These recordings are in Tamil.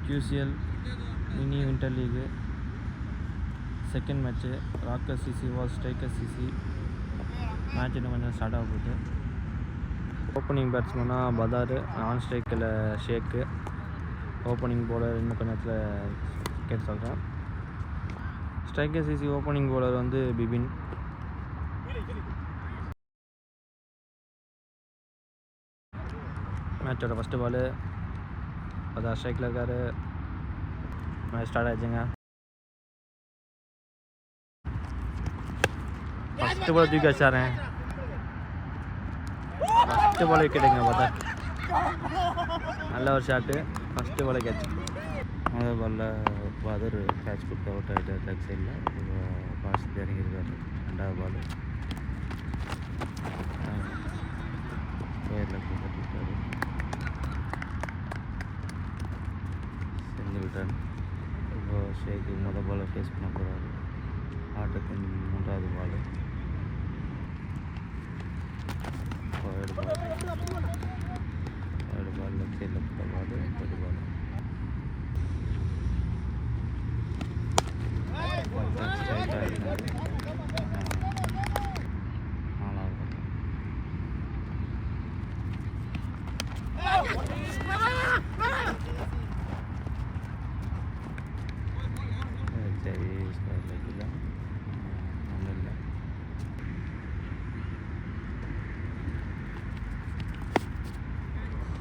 QCL mini winter league second match. Rocker CC was striker CC. Match இன்னும் கொஞ்சம் ஸ்டார்ட் ஆக போகுது. ஓப்பனிங் பேட்ஸ்மேனாக பதார், நான் ஸ்ட்ரைக்கில் ஷேக்கு. ஓப்பனிங் பவுலர் இன்னும் கொஞ்ச நேரத்தில் கேட்டு சொல்கிறேன். ஸ்ட்ரைக்கர் சிசி ஓப்பனிங் பவுலர் வந்து பிபின். மேட்சோட ஃபஸ்ட்டு பாலு. பதார் ஸ்ட்ரைக்கில் இருக்கார். மேட்ச் ஸ்டார்ட் ஆகிடுச்சுங்க. ஃபஸ்ட்டு பால் தூக்கி வச்சாரேன். ஃபஸ்ட்டு பால் விக்கெட்டுங்க பதார். நல்ல ஒரு ஷாட்டு. ஃபஸ்ட்டு பால் கேட்ச். முதல் பாலில் பதார் கேட்ச் கொடுத்து அவுட் ஆகிட்டார் லெக் சைடில். பாஸ்ட் இறங்கியிருக்காரு. ரெண்டாவது பால் லெக் கட்டிட்டாரு. Single run. இப்போ ஷேக்கு முதல் பாலை ஃபேஸ் பண்ண போகிறாரு. ஆட்டத்தின் மூன்றாவது பால். தேர்ட் பால் லெக் சைடில் போட்ட பால். தேர்ட் பால் ஸ்ட்ரைட் ஆகிட்டார். நாலாவது சரி ஸ்கொயர் லெக்கில் ஒன்றும் இல்லை.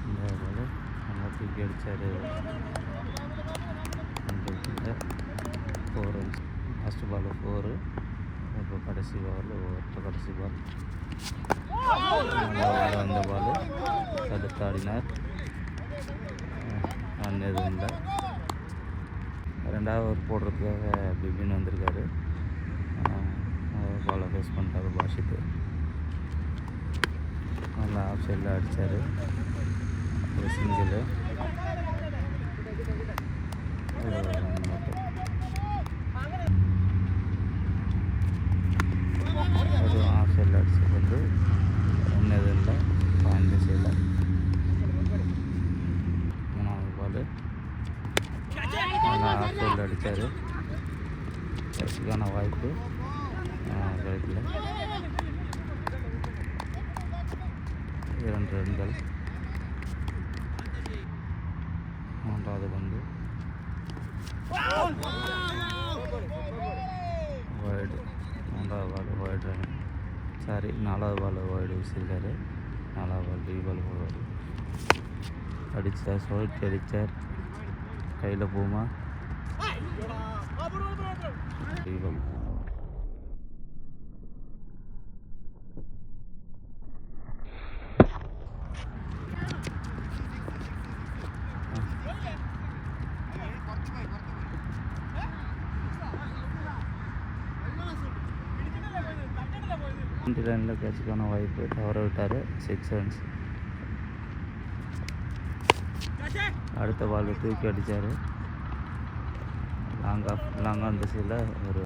இந்த பால் நல்லா தூக்கி அடித்தார். 4 ரன்ஸ். ஃபஸ்ட்டு பால் 4. இப்போ கடைசி பால் கடைசி பால் அந்த பால் தடுத்து ஆடினார். ரன் எதுவும் இல்லை. ரெண்டாவது ஓவர் போடுறதுக்காக பிபின் வந்திருக்காரு. பாலை ஃபேஸ் பண்ணிட்டாரு பாஷித்து. நல்லா ஆஃப் சைடில் அடித்தார். ஒரு சிங்கிள். ஒரு ஆஃப் சைடில் அடிச்சது வந்து ரன் எதுவும் இல்லை. பாயிண்ட் திசையில். மூணாவது பால் நல்லா ஆஃப் சைடில் அடித்தார். கேட்சுக்கான வாய்ப்பு கிடைக்கல. 2 ரன்கள். மூன்றாவது பந்து வைடு. மூன்றாவது பால் வைடு ரன். சாரி, 4வது பால் வைடு வீசியிருக்காரு. 4வது பால் டி பால் போடுவார். அடித்தார். சுழற்சி அடித்தார். கையில் போமா டி பால். ரனில் கேட்சுக்கான வாய்ப்பு தவற விட்டார். 6 ரன்ஸ். அடுத்த பால் தூக்கி அடித்தார். லாங்காக திசையில் ஒரு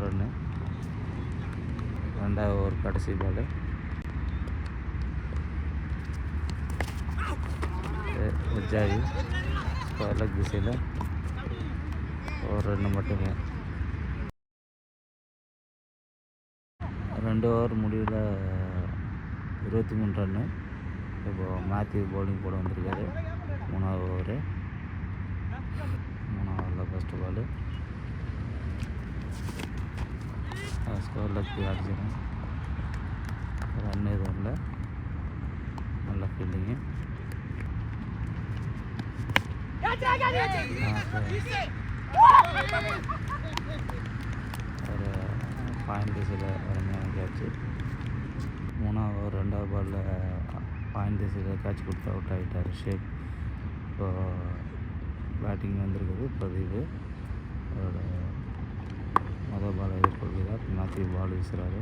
ரன்னு. ரெண்டாவது ஓவர் கடைசி பால். வெஜ்ஜாகி ஸ்கொயர் லெக் திசையில் ஒரு ரன்னு மட்டுமே. 2 ஓவர் முடிவில் 23 ரன்னு. இப்போது மேத்யூ பவுலிங் போட வந்திருக்காரு. 3வது ஓவரு. 3வது ஓவரில் ஃபஸ்ட்டு பால் ஸ்கொயர் லெக் அடிச்சிடும். ரன் எதுவும் இல்லை. நல்ல ஃபீல்டிங்கு. ஒரு பாயிண்ட் திசையில் அருமையான கேட்சு. 3வது ஓவர் 2வது பாலில் பாயிண்ட் திசையில் கேட்ச் கொடுத்து அவுட் ஆகிட்டார் ஷேக். இப்போ பேட்டிங் வந்திருக்குது பிரதீப். அவரோட முதல் பால் எதிர்கொள்கிறார். மேத்யூ பால் வீசுகிறாரு.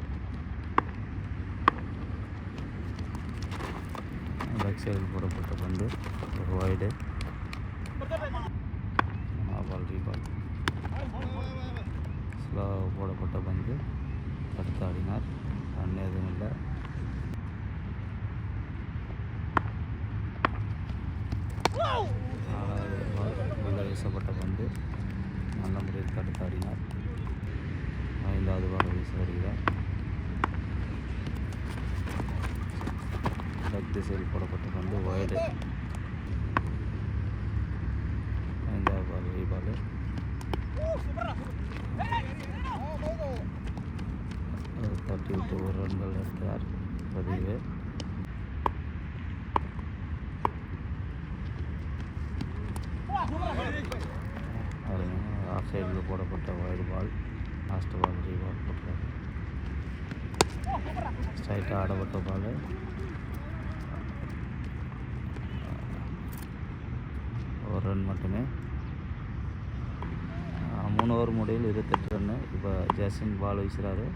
லெக் சைடில் போடப்பட்ட பந்து ஒரு வைடு. பால் ரீபால். ஸ்லோவாக போடப்பட்ட பந்து தடுத்தாடினார். ரன் எதுவும் இல்லை. நாலாவது பால் உள்ள வீசப்பட்ட பந்து நல்ல முறையில் தடுத்தாடினார். ஐந்தாவது பால் வீச வருகிறார். லெக் திசையில் போடப்பட்ட பந்து வைடு. ஐந்தாவது பால் வெளி பால். தட்டி விட்டு ஒரு ரன்கள் எடுத்தார் பதிவு. ஆஃப் சைடில் போடப்பட்ட வைடு பால். லாஸ்ட் பால் ரீபால் போட்டார். ஸ்ட்ரைட்டாக ஆடப்பட்ட பால். ஒரு ரன் மட்டுமே. 3 ஓவர் முடிவில் 28 ரன்னு. இப்போ ஜாஸ்மின் பால் வீசுகிறாரு.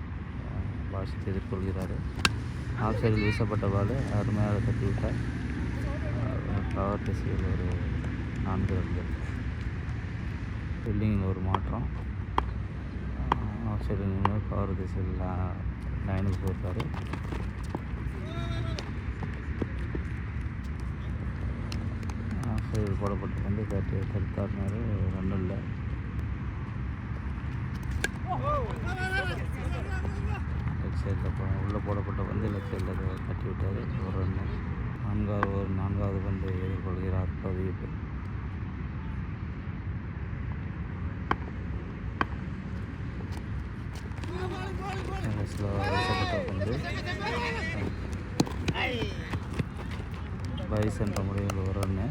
பாஷித் எதிர்கொள்கிறார். ஆஃப் சைடில் வீசப்பட்ட பால் அருமையாக தட்டி விட்டார். கவர் திசையில் ஒரு 4 ரன்கள். ஃபீல்டிங்கில் ஒரு மாற்றம். ஆஃப் சைடில் நின்று கவர் திசையில் லைனுக்கு போயிருக்காரு. ஆஃப் சைடில் போடப்பட்ட வந்து தடுத்தாடினார். ரன் இல்லை. லெக் சைடில் உள்ளே போடப்பட்ட வந்து லெக் சைடில் தட்டி விட்டார். ஒரு ரன்னு. நான்காவது பந்து எதிர்கொள்கிறார் பிரதீப். வீசப்பட்ட பந்து பைஸ் என்ற முறையில் ஒரு ரன்னு.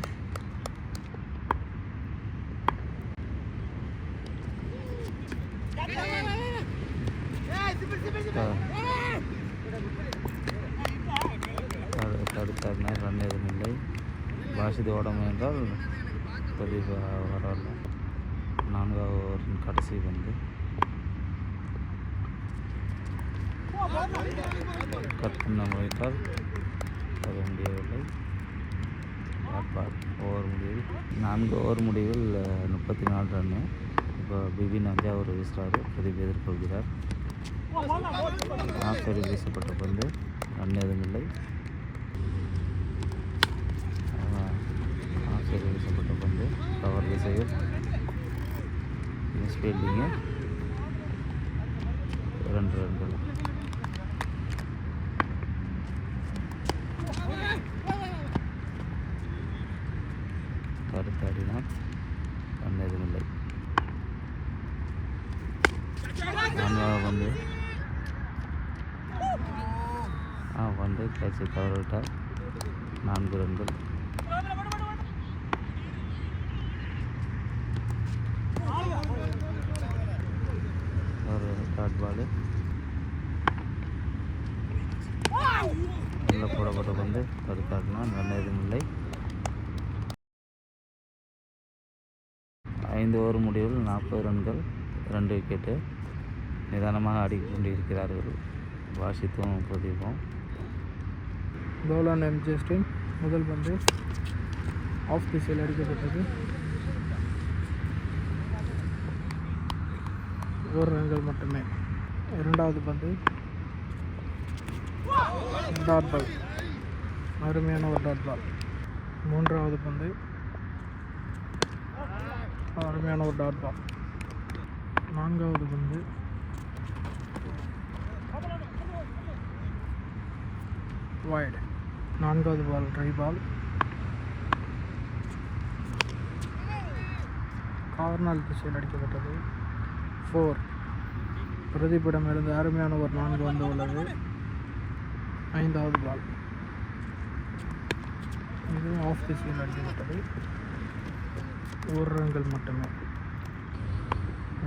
தடுத்தாடினார். ரன் எதுவும் இல்லை. பாஷித் ஓட முயன்றால் பிரதீப் வரவில்லை. 4வது ஓவரின் கடைசி பந்து கட் பண்ண முயன்றால் வர முடியவில்லை. ஓவர் முடிவில் 4 ஓவர் முடிவில் 34 ரன்னு. இப்போ பிபின் 5வது ஓவர் வீசுகிறாரு. பிரதீப் எதிர்கொள்கிறார். ஆஃப் சைடில் வீசப்பட்ட பந்து ரன் எதுவும் இல்லை. ஆஃப் சைடில் வீசப்பட்ட பந்து கவர் திசையில் மிஸ் ஃபீல்டிங்கு. 2 ரன்கள். தடுத்தாடினார். ரன் எதுவும் இல்லை. 4வது பந்து வந்து கேட்சை தவற விட்டார். 4 ரன்கள். ஒரு டாட் பால். நல்ல போடப்பட்ட பந்து தடுத்தாடினார். ரன் எதுவும் இல்லை. 5 ஓவர் முடிவில் 40 ரன்கள், 2 விக்கெட்டு. நிதானமாக ஆடிக்கொண்டிருக்கிறார்கள் பாஷித்தும் பிரதீபும். பவுலான எம்ஜே ஸ்டீன். முதல் பந்து ஆஃப் திசையில் அடிக்கப்பட்டது. 1 ரன்கள் மட்டுமே. 2வது பந்து டாட் பால். அருமையான ஒரு டாட் பால். 3வது பந்து அருமையான ஒரு டாட் பால். 4வது பந்து வைடு. 4வது பால் ட்ரை பால். கார்னர் திசையில் அடிக்கப்பட்டது. 4. பிரதீப்பிடமிருந்து அருமையான ஒரு 4 வந்து உள்ளது. 5வது பால். இதுவும் ஆஃப் திசையில் அடிக்கப்பட்டது. 1 ரன்கள் மட்டுமே.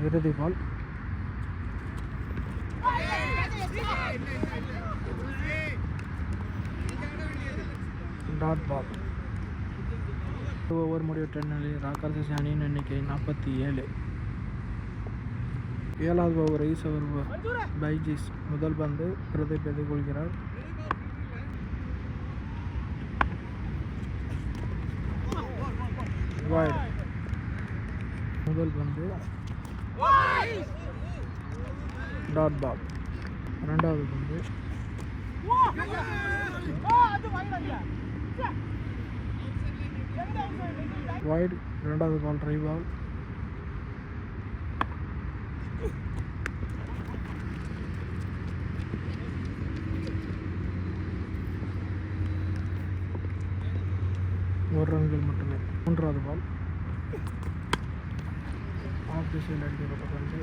இறுதி பால். டாட் பால். ஓவர் முடிவு 10 ராக்கர்ஸ் அணியின் எண்ணிக்கை 47. 7வது ஓவர் ஈஸ் ஓவர் பைஜிஸ். முதல் பந்து பிரதீப் எதிர்கொள்கிறார். வைடு. முதல் பந்து டாட் பால். ரெண்டாவது பந்து வைட். ரெண்டாவது பால் ட்ரை பால். ஒரு ரன்கள் மட்டுமே. மூன்றாவது பால் ஆஃப் திசையில் அடிக்கப்பட்ட பந்து.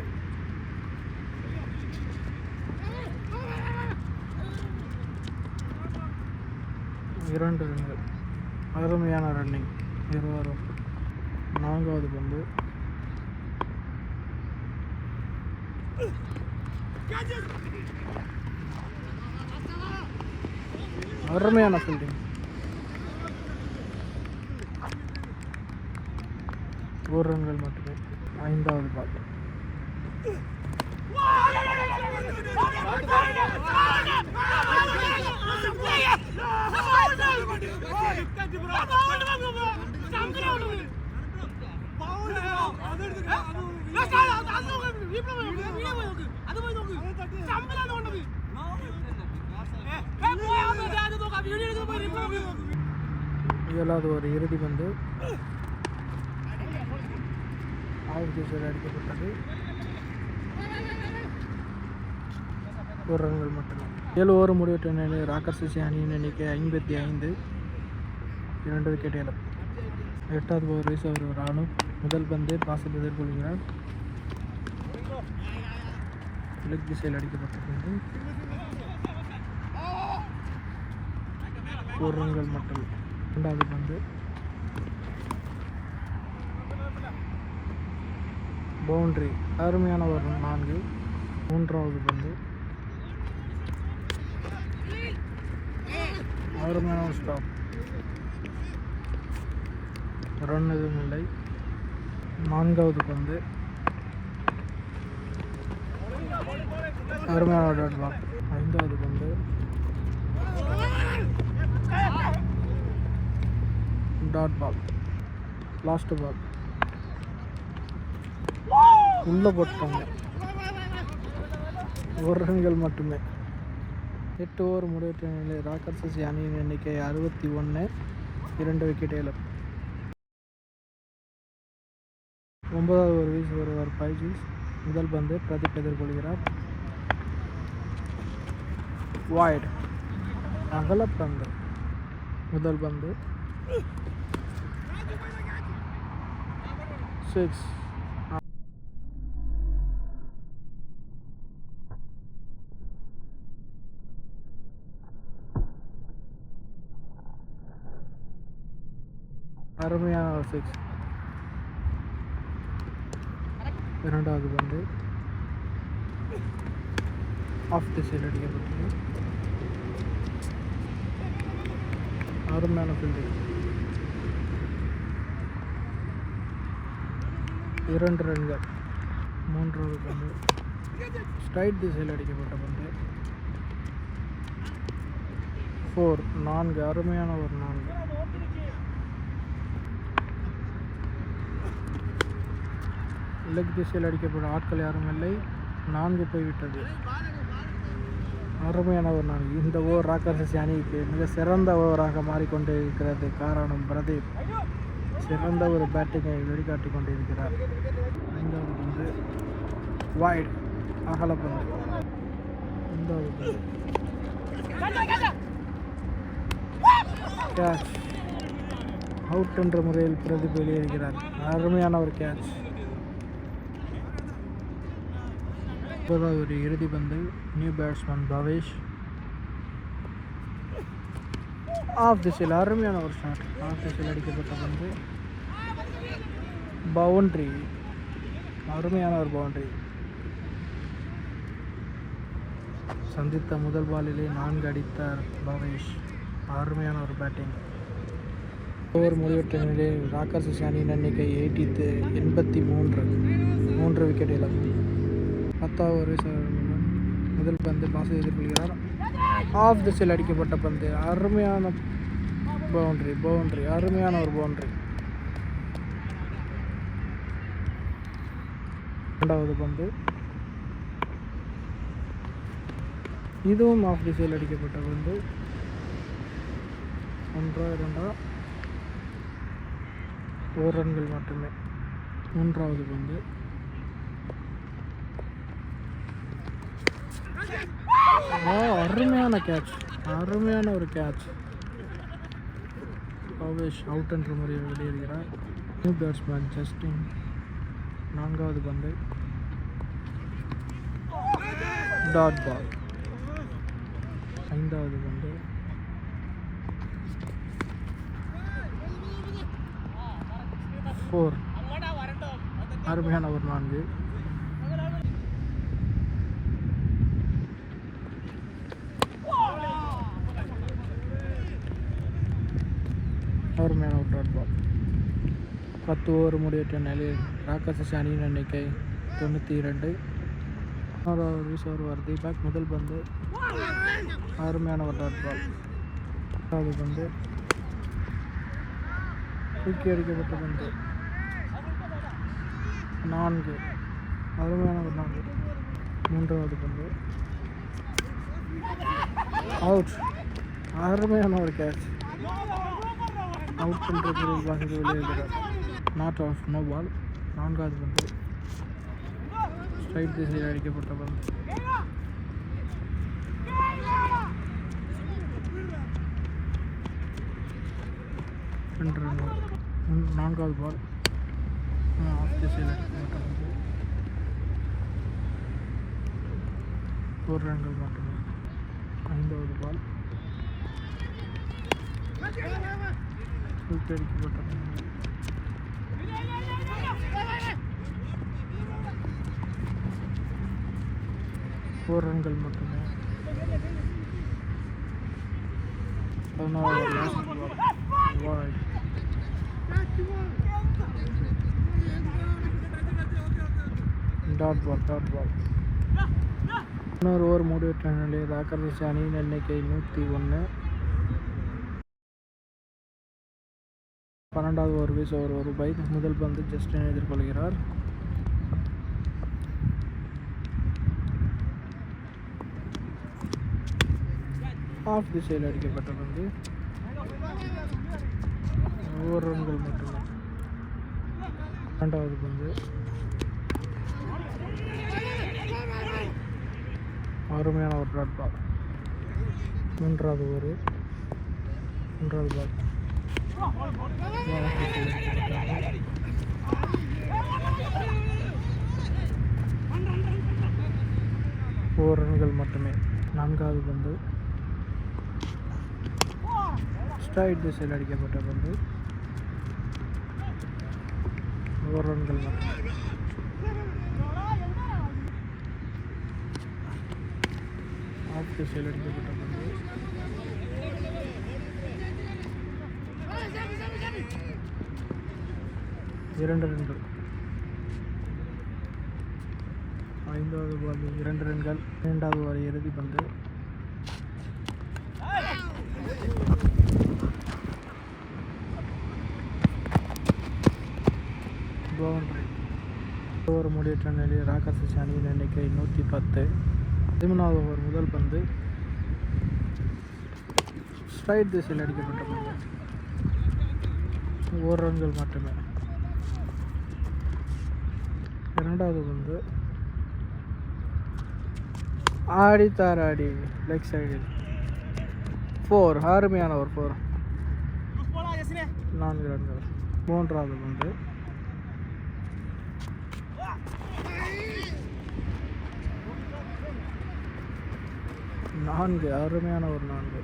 இரண்டு ரன்கள். அருமையான ரன்னிங் இருவரும். நான்காவது பந்து அருமையான ஃபீல்டிங். ஒரு ரன்கள் மட்டுமே. ஐந்தாவது பால் ஏழாவது ஒரு இறுதி பந்து ஆஃப் திசையில் அடிக்கப்பட்டது. ஒரு ரன்கள் மட்டுமே. 7 ஓவர் முடிவற்ற நிலையில் ராக்கர் சிசி அணியின் எண்ணிக்கை 55. 2 விக்கெட் இழப்பு. 8வது ஓவர் வீச ஒரு அனுப். முதல் பந்து பாசில் எதிர்கொள்கிறார். லெக் திசையில் அடிக்கப்பட்ட பந்து. ஒரு ரன்கள் மட்டுமே. 2வது பந்து பவுண்ட்ரி. அருமையான ஒரு 4. 3வது பந்து அருமையான ஒரு ஸ்டாப். ரன் எதுவும் இல்லை. 4வது பந்து அருமையான ஒரு டாட் பால். 5வது பந்து டாட் பால். லாஸ்ட் பால் உள்ளே போட்டாங்க. ஒரு ரன்கள் மட்டுமே. 8 ஓவர் முடிவற்ற நிலையில் ராக்கர் சிசி அணியின் எண்ணிக்கை 61. 2 விக்கெட் இழப்பு. 9வது ஓவர் வீசி வருவார் பைஜூஸ். முதல் பந்து பிரதீப் எதிர்கொள்கிறார். வைட். அகலப்பந்து. முதல் பந்து 6. அருமையான ஒரு 6. 2வது பந்து ஆஃப் திசையில் அடிக்கப்பட்டது. அருமையான ஃபீல்டிங். 2 ரன்கள். 3வது பந்து ஸ்ட்ரைட் திசையில் அடிக்கப்பட்ட பந்து. 4. 4. அருமையான ஒரு 4. லெக் திசையில் அடிக்கப்பட்ட ஆட்கள் யாரும் இல்லை. 4 போய்விட்டது. அருமையான ஒரு 4. இந்த ஓவர் ராக்கர் சிசி அணிக்கு மிக சிறந்த ஓவராக மாறிக்கொண்டே இருக்கிறது. காரணம் பிரதீப் சிறந்த ஒரு பேட்டிங்கை வெளிக்காட்டி கொண்டிருக்கிறார். 5வது பந்து வைட். அகலப்பந்து. 5வது பந்து கேட்ச். அவுட் என்ற முறையில் பிரதீப் வெளியேறுகிறார். அருமையான ஒரு கேட்ச். ஒரு இறுதி பந்து நியூ பேட்ஸ்மேன் பவேஷ். ஆஃப் திசையில் அருமையான ஒரு ஷாட். ஆஃப் திசையில் அடிக்கப்பட்ட பந்து பவுண்ட்ரி. அருமையான ஒரு பவுண்ட்ரி. சந்தித்த முதல் பாலிலே 4 அடித்தார் பவேஷ். அருமையான ஒரு பேட்டிங். ஓவர் முடிவற்ற நிலையில் ராக்கர் சிசி அணியின் எண்ணிக்கை 83. 3 விக்கெட் இழப்பு. 10வது ஓவர் முதல் பந்து பாசில் எதிர்கொள்கிறார். ஆஃப் திசையில் அடிக்கப்பட்ட பந்து. அருமையான பவுண்ட்ரி. அருமையான ஒரு பவுண்ட்ரி. 2வது பந்து இதுவும் ஆஃப் திசையில் அடிக்கப்பட்ட பந்து. 1-2 1 ரன்கள் மட்டுமே. மூன்றாவது பந்து. அருமையான கேட்ச், அருமையான ஒரு கேட்ச். பவேஷ் அவுட் என்ற முறையில் வெளியேறுகிறார். New batsman Justin. நான்காவது பந்து. Dot ball. ஐந்தாவது பந்து. ஃபோர். அருமையான ஒரு 4. அருமையான ஒரு டாட் பால். 10 ஓவர் முடிவற்ற நிலையில் ராக்கர்ஸ் அணியின் எண்ணிக்கை 92. 6வது வீசர் வருது. பேக் முதல் பந்து. அருமையான ஒரு டாட் பால். 2வது பந்து. தூக்கி அடிக்கப்பட்ட பந்து. 4. அருமையான ஒரு 4. 3வது பந்து. அவுட். அருமையான ஒரு கேட்ச். அவுட் என்ற பொருள் வாங்கி வெளியேறுகிறார். Not off, no ball. 4வது பந்து. ஸ்ட்ரைட் திசையில் அடிக்கப்பட்ட பந்து. 2 ரன்கள். 4வது பால். ஆஃப் திசையில் அடிக்கப்பட்ட பந்து. 1 ரன்கள் மட்டுமே. 5வது பால். தூக்கி அடிக்கப்பட்ட பந்து. 4 ரன்கள் மட்டுமே. 16வது last ball. Wide. Dot ball, dot ball. 11 over முடிவற்ற நிலையில் ராக்கர்ஸ் அணியின் எண்ணிக்கை 101. 12வது ஓவர் வீச ஒரு ரூபாய். முதல் பந்து ஜஸ்டின் எதிர்கொள்கிறார். ஆஃப் திசையில் அடிக்கப்பட்ட பந்து. 1 ரன்கள் மட்டுமே. 2வது பந்து. அருமையான ஒரு டாட் பால். 3வது ஓவர். 3வது பால். 4 ரன்கள் மட்டுமே. 4வது பந்து. ஸ்ட்ரைட் திசையில் அடிக்கப்பட்ட பந்து. 1 ரன்கள் மட்டுமே. ஆஃப் திசையில் அடிக்கப்பட்ட பந்து. 2 ரன்கள். 5வது பால் 2 ரன்கள். 2வது ஓவர் இறுதி பந்து. பவுண்டரி. ஓவர் முடிவற்ற நிலையில் ராக்கர்ஸ் அணியின் எண்ணிக்கை 110. 13வது ஓவர் முதல் பந்து. ஸ்ட்ரைட் திசையில் அடிக்கப்பட்ட பந்து. 1 ரன்கள் மட்டுமே. 2வது பந்து. ஆடித்தாராடி லெக் சைடில் 4. அருமையான ஒரு 4. 4 ரன்கள். 3வது பந்து. நான்கு. அருமையான ஒரு 4.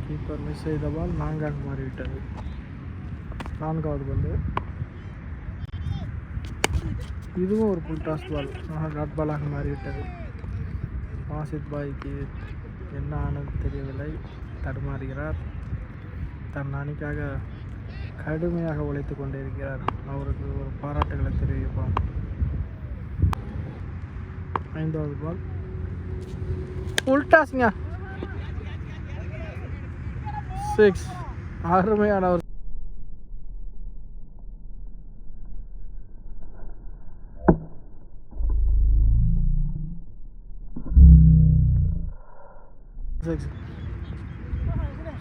கீப்பர் மிஸ் செய்த பால் 4ஆக மாறிவிட்டது. 4வது பந்து. இதுவும் ஒரு புல் டாஸ் பால். டாட் பாலாக மாறிவிட்டது. வாசித் பாய்க்கு என்ன ஆனது தெரியவில்லை. தடுமாறுகிறார். தன் அணிக்காக கடுமையாக உழைத்து கொண்டிருக்கிறார். அவருக்கு ஒரு பாராட்டுகளை தெரிவிப்போம். 5வது பால். புல் டாஸ்ங்க. 6. அருமையான ஒரு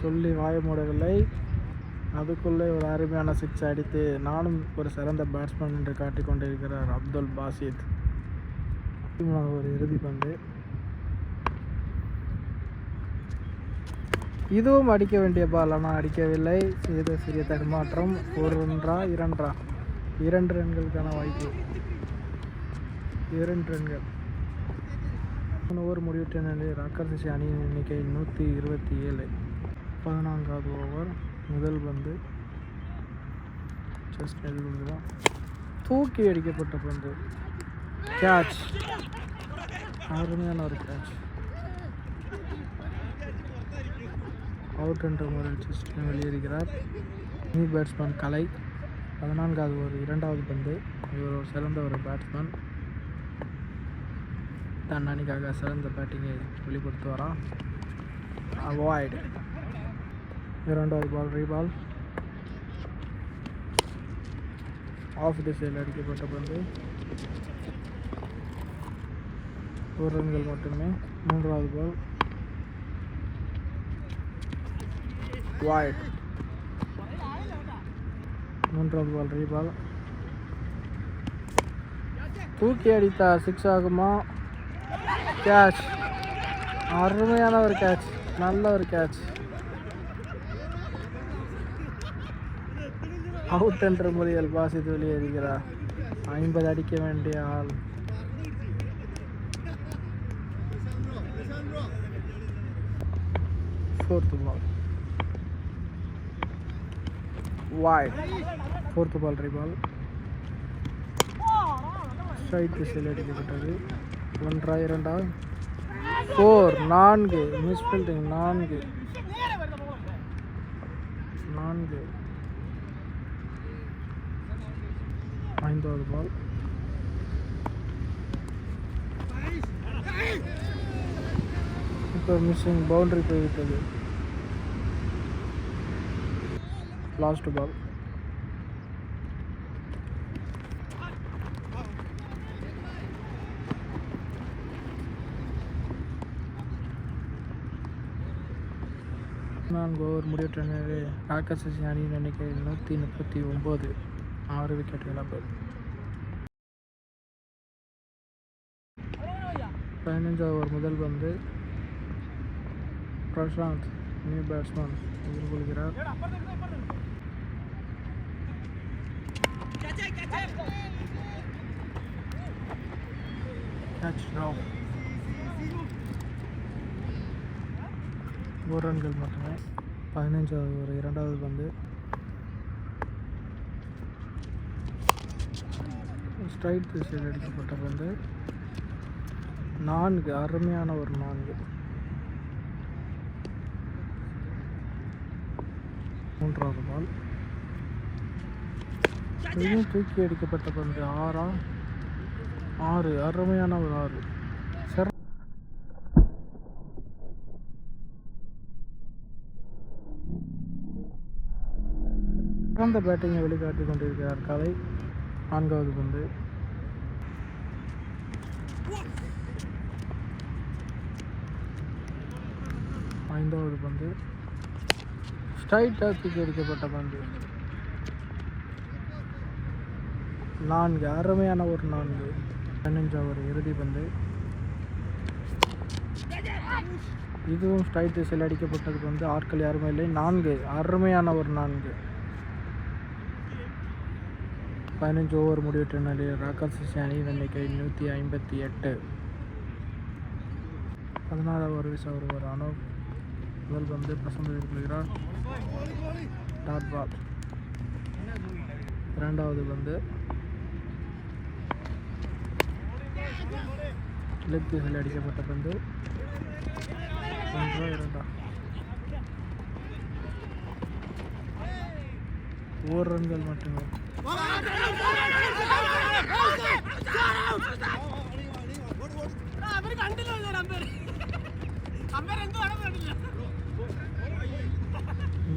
சொல்லி வாய மூடவில்லை, அதுக்குள்ளே ஒரு அருமையான சிக்ஸ் அடித்து நானும் ஒரு சிறந்த பேட்ஸ்மேன் என்று காட்டிக் கொண்டிருக்கிறார் அப்துல் பாசித். ஒரு இறுதி பந்து, இதுவும் அடிக்க வேண்டிய பால், ஆனால் அடிக்கவில்லை. செய்த சிறிய தடுமாற்றம். 1 ரன்றா 2 ரா? 2 ரன்களுக்கான வாய்ப்பு. 2 ரன்கள். 3 ஓவர் முடிவுற்ற நிலையில் ராக்கர் சிசி அணியின் எண்ணிக்கை 127. 14வது ஓவர். முதல் பந்து ஜஸ்ட் எதிர்கொள்கிறான். தூக்கி அடிக்கப்பட்ட பந்து, கேட்ச். அருமையான ஒரு கேட்ச். அவுட் என்ற முறையில் ஜஸ்ட் வெளியேறுகிறார் நியூ பேட்ஸ்மேன் கலை. 14வது ஓவர் 2வது பந்து. இவர் ஒரு சிறந்த ஒரு பேட்ஸ்மேன், தன் அணிக்காக சிறந்த பேட்டிங்கை வெளிப்படுத்துவாரா? அவாய்டு. 2வது பால் ரீபால். ஆஃப் திசையில் அடிக்கப்பட்ட பந்து, 1 ரன்கள் மட்டுமே. 3வது பால் வாய்ட். 3வது பால் ரீபால். தூக்கி அடித்தா 6 ஆகுமா? கேட்ச். அருமையான ஒரு கேட்ச், நல்ல ஒரு கேட்ச். அவுட் என்ற முறையில் பாசித் வெளியேறுகிறார். 50 அடிக்க வேண்டிய ஆள். Fourth ball wide. 4th ball rebowl. Straight திசையில் அடிக்கப்பட்டது. 1 ரா 2 ரா? 4. 4. Miss fielding. 4. 5வது பால். இப்போ மிஸ்ஸிங் பவுண்டரி போய்விட்டது. Last ball. ஓவர் முடிவுற்ற நிலையில் ராக்கர் சிசி அணியின் எண்ணிக்கை 139. 6 விக்கெட் இழப்பு. 15வது ஓவர் முதல் பந்து. பிரசாந்த் நியூ பேட்ஸ்மேன் எதிர்கொள்கிறார். Catch drop. 1 ரன்கள் மட்டுமே. 15வது ஓவர் 2வது பந்து. ஸ்ட்ரைட் திசையில் அடிக்கப்பட்ட பந்து. 4. அருமையான ஒரு 4. 3வது பால். இதுவும் தூக்கி அடிக்கப்பட்ட பந்து. 6 ஆ? 6. அருமையான ஒரு 6. சிறந்த பேட்டிங்கை வெளிக்காட்டி கொண்டிருக்கிறார் கலை. 4வது பந்து. ஐந்தாவது பந்து. ஸ்ட்ரைட்டாக தூக்கி அடிக்கப்பட்ட பந்து. 4. அருமையான ஒரு 4. 15வது ஒரு இறுதி பந்து. இதுவும் ஸ்ட்ரைட் திசையில் அடிக்கப்பட்டது பந்து. ஆட்கள் யாருமே இல்லை. 4. அருமையான ஒரு 4. 15 ஓவர் முடிவுற்ற நிலையில் ராக்கர் சிசி அணியின் எண்ணிக்கை 158. 16வது ஓவர் வீச ஒருவர் அனோப். முதல் பந்து பிரசந்த் எதிர்கொள்கிறார். Dot ball. 2வது பந்து. லெக் திசையில் அடிக்கப்பட்ட பந்து. 1 2 4 ரன்கள் மட்டுமே.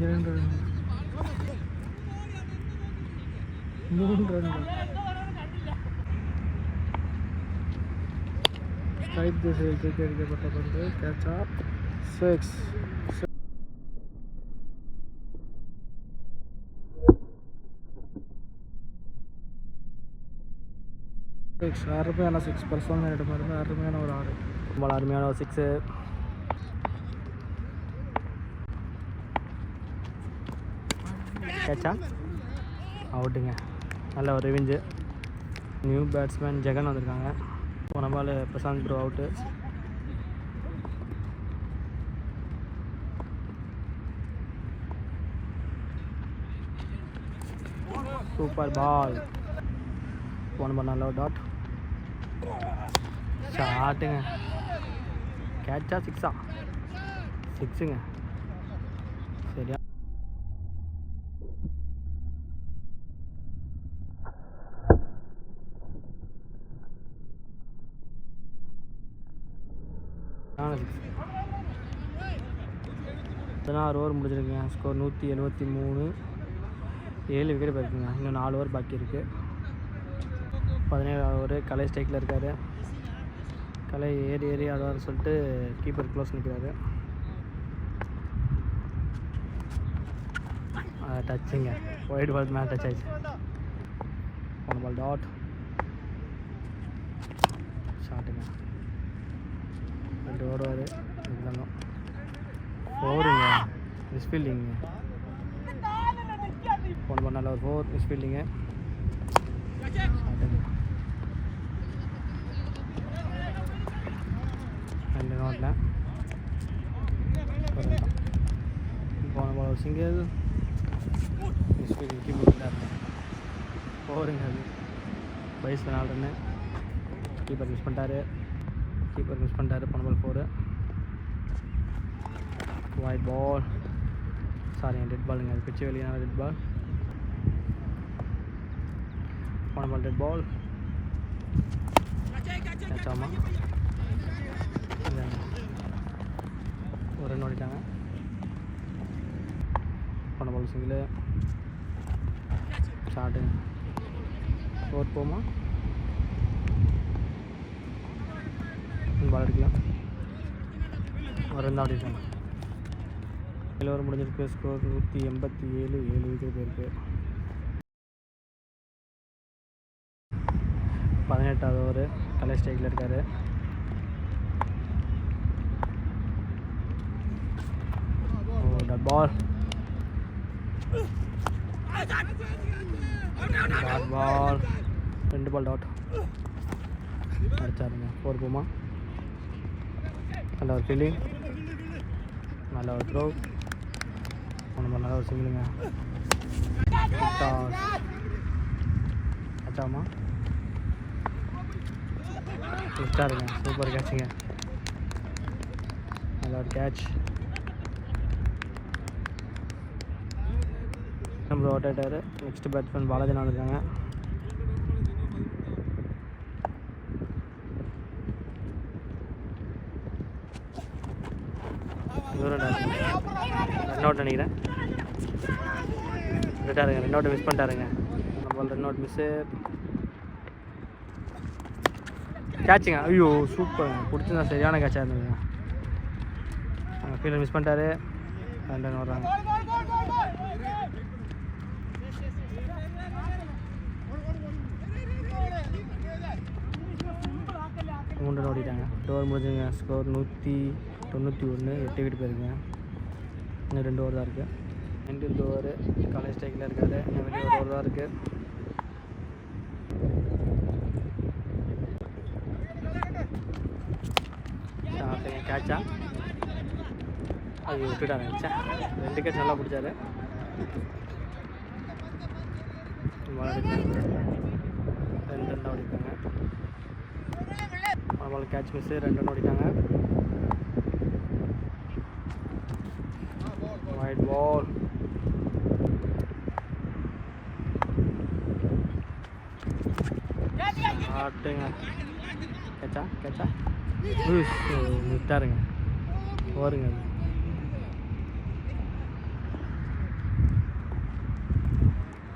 இரண்டு ரன்கள். 3 ரன்கள். ஸ்ட்ரைட் திசையில் தூக்கி அடிக்கப்பட்ட பந்து. கேட்சா சிக்ஸ். அருமையான 6 பர்சன்ட் இடமிருந்து அருமையான ஒரு 6. ரொம்ப அருமையான ஒரு 6. கேட்சா அவுட்டுங்க. நல்ல ஒரு ரிவெஞ்சு. நியூ பேட்ஸ்மேன் ஜெகன் வந்திருக்காங்க. போன பால் பிரசாந்த் ப்ரோ அவுட்டு. சூப்பர் பால். போன பால் நல்ல ஒரு டாட். ஷாட்டுங்க. கேட்சா 6ஆ? 6ங்க. சரியா பதினாறு ஓவர் முடிஞ்சிருக்குங்க. ஸ்கோர் 173. 7 விக்கெட் போயிருக்குங்க. இன்னும் 4 ஓவர் பாக்கி இருக்குது. 17 ஓவர். கலை ஸ்ட்ரைக்கில் இருக்கார். கலை ஏறி ஆடுவார் சொல்லிட்டு கீப்பர் க்ளோஸ் நிற்கிறாரு. டச்சுங்க. ஒயிட் பால் மேலே டச் ஆயிடுச்சு. One ball dot. ஷாட்டுங்க. 2 ஓடுவார். இதுதாங்க 4ங்க. மிஸ்ஃபீல்டிங்க. ஒன் பால் நல்ல ஒரு 4. மிஸ்ஃபீல்டிங்க. ஷாட்டுங்க. 2 நோட்டில் போன பால் ஒரு சிங்கிள். மிஸ்ஃபீல்டிங் கீப்பர் இருந்தார். 4ங்க. அது பைஸ் 4 ரன்னு. கீப்பர் மிஸ் பண்ணிட்டாரு. போன பால் 4. White ball. சாரிங்க, டெட் பாலுங்க. அது பிச்சு வெளியான டெட் பால். போன பால் டெட் பால். கேட்சாமா? ஒரு ரன் ஓடிட்டாங்க. போன பால் சிங்கிள். ஷாட்டு. 4 போமா? பால் அடிக்கலாம். ஒரு ரன் தான் ஆடிட்டாங்க. 7 ஓவர் முடிஞ்சிருக்கு. ஸ்கோர் 187. 7 விக்கெட் போயிருக்கு. 18வது ஓவர். கலை ஸ்ட்ரைக்கில் இருக்கார். Dot ball. Dot ball. 2 ball dot அடிச்சாருங்க. 4 போமா? நல்ல ஒரு ஃபீல்டிங். நல்ல ஒரு த்ரோ. நம்ம நல்ல ஒரு சிங்கிளுங்க. அச்சாமா? விட்டாருங்க. சூப்பர் கேட்சுங்க. நல்ல ஒரு கேட்ச். நம்ம அவுட் ஆகிட்டார். நெக்ஸ்ட் பேட்ஸ்மேன் பாலாஜி வந்திருக்காங்க. ரன் அவுட் நினைக்கிறேன். விட்டாருங்க. ரன் அவுட் மிஸ் பண்ணிட்டாருங்க. நம்ம ரன் அவுட் மிஸ்ஸு. கேட்சுங்க. ஐயோ சூப்பர். பிடிச்சிருந்தா சரியான கேட்சாக இருந்ததுங்க. ஃபீல்டர் மிஸ் பண்ணிட்டாரு. 2 ரன் வர்றாங்க. மூணு ரன் ஓடிட்டாங்க. 2 ஓவர் முடிஞ்சுங்க. ஸ்கோர் 191. 8 விக்கெட் போயிருங்க. இன்னும் 2 ஓவர் தான் இருக்குது. 2 ஓவர். காலேஜ் ஸ்ட்ரைக்கில் இருக்காது. இன்னும் வெளியே 1 ஓவர் தான் இருக்குது. கேட்சா? அது விட்டுட்டாங்க. 2 கேட்ச் நல்லா பிடிச்சாரு. 2 ரன் ஓடிட்டாங்க. Ball catch miss. 2 ரன் ஓடிட்டாங்க. Wide ball. ஆட்டுங்க. கேட்சா? விட்டாருங்க. ஓருங்க. அது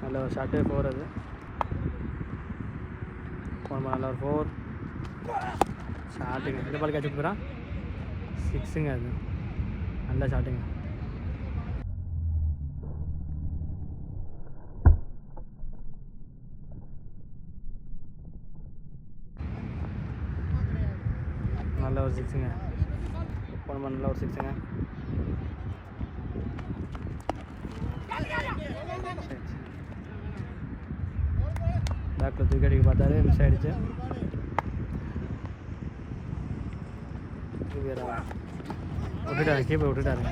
நல்ல ஒரு ஷாட்டு. 4 அது. நல்ல ஒரு 4 ஷாட்டுங்க. இந்த பால் கேட்ச் போகிறான். 6ங்க. அது நல்ல ஷாட்டுங்க. நல்ல ஒரு சிக்ஸுங்க. போன நல்ல ஒரு சிக்ஸுங்க. பேக்கில் தூக்கி அடிக்க பார்த்தாரு, மிஸ் ஆகிடுச்சு. விட்டுட்டாரு, கீப்பர் விட்டுட்டாருங்க.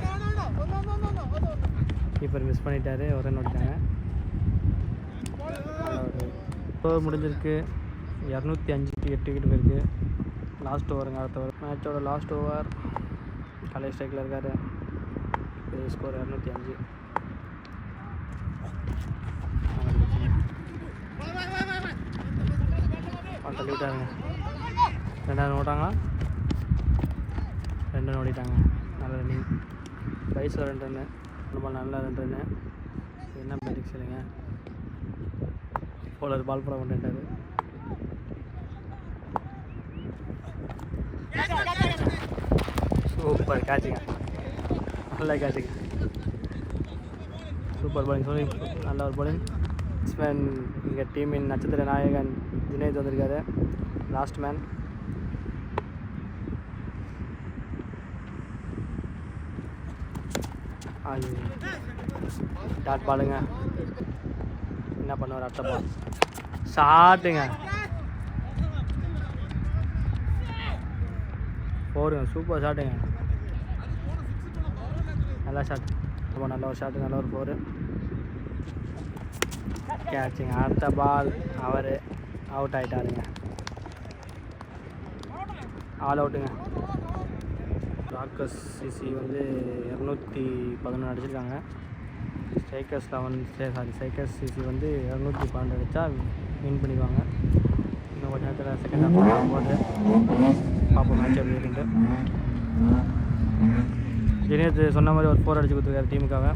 கீப்பர் மிஸ் பண்ணிட்டாரு, ஒரு ரன் ஓடிட்டாங்க. ஓவர் முடிஞ்சிருக்கு. 205 விக்கெட் போயிருக்கு. லாஸ்ட் ஓவருங்க. அடுத்த ஓவர் மேட்சோட லாஸ்ட் ஓவர். கலை ஸ்ட்ரைக்கில் இருக்கார். ஸ்கோர் 205. தள்ளி விட்டாருங்க. 2 ரன் ஓட்டாங்களா? 2 ரன் ஓடிட்டாங்க. நல்ல ரன்னிங். வயசில் 2 ரன்னு. ரொம்ப நல்ல 2 ரன்னு. என்ன பேட்டிக்ஸ் இல்லைங்க. போலர் பால் போட கொண்டுட்டாரு. சூப்பர் கேட்சுங்க. நல்ல கேட்சுங்க. சூப்பர் பாலிங் சொல்லி நல்ல ஒரு பாலிங். பேட்ஸ்மேன் எங்கள் டீமின் நட்சத்திர நாயகன் ஜுனைத் வந்திருக்காரு. Last man. அது டாட் பாலுங்க. என்ன பண்ணுவார் அடுத்த பால்? ஷாட்டுங்க. போருங்க. சூப்பர் ஷாட்டுங்க. நல்லா ஷாட். ரொம்ப நல்ல ஒரு ஷாட்டு. நல்ல ஒரு 4. கேட்சுங்க. அடுத்த பால் அவர் அவுட் ஆகிட்டாருங்க. ஆல் அவுட்டுங்க. ராக்கர்ஸ் சிசி வந்து 211 அடிச்சிருக்காங்க. ஸ்ட்ரைக்கர்ஸ் சிசி வந்து 212 அடித்தா வின் பண்ணிக்குவாங்க. இன்னும் கொஞ்சம் நேரத்தில் செகண்ட் ஹாஃப் போட்டு பார்ப்போம் மேட்ச் எப்படி இருக்குன்ட்டு. ஜெனியத் சொன்ன மாதிரி ஒரு 4 அடிச்சு கொடுத்துருக்காரு டீமுக்காக.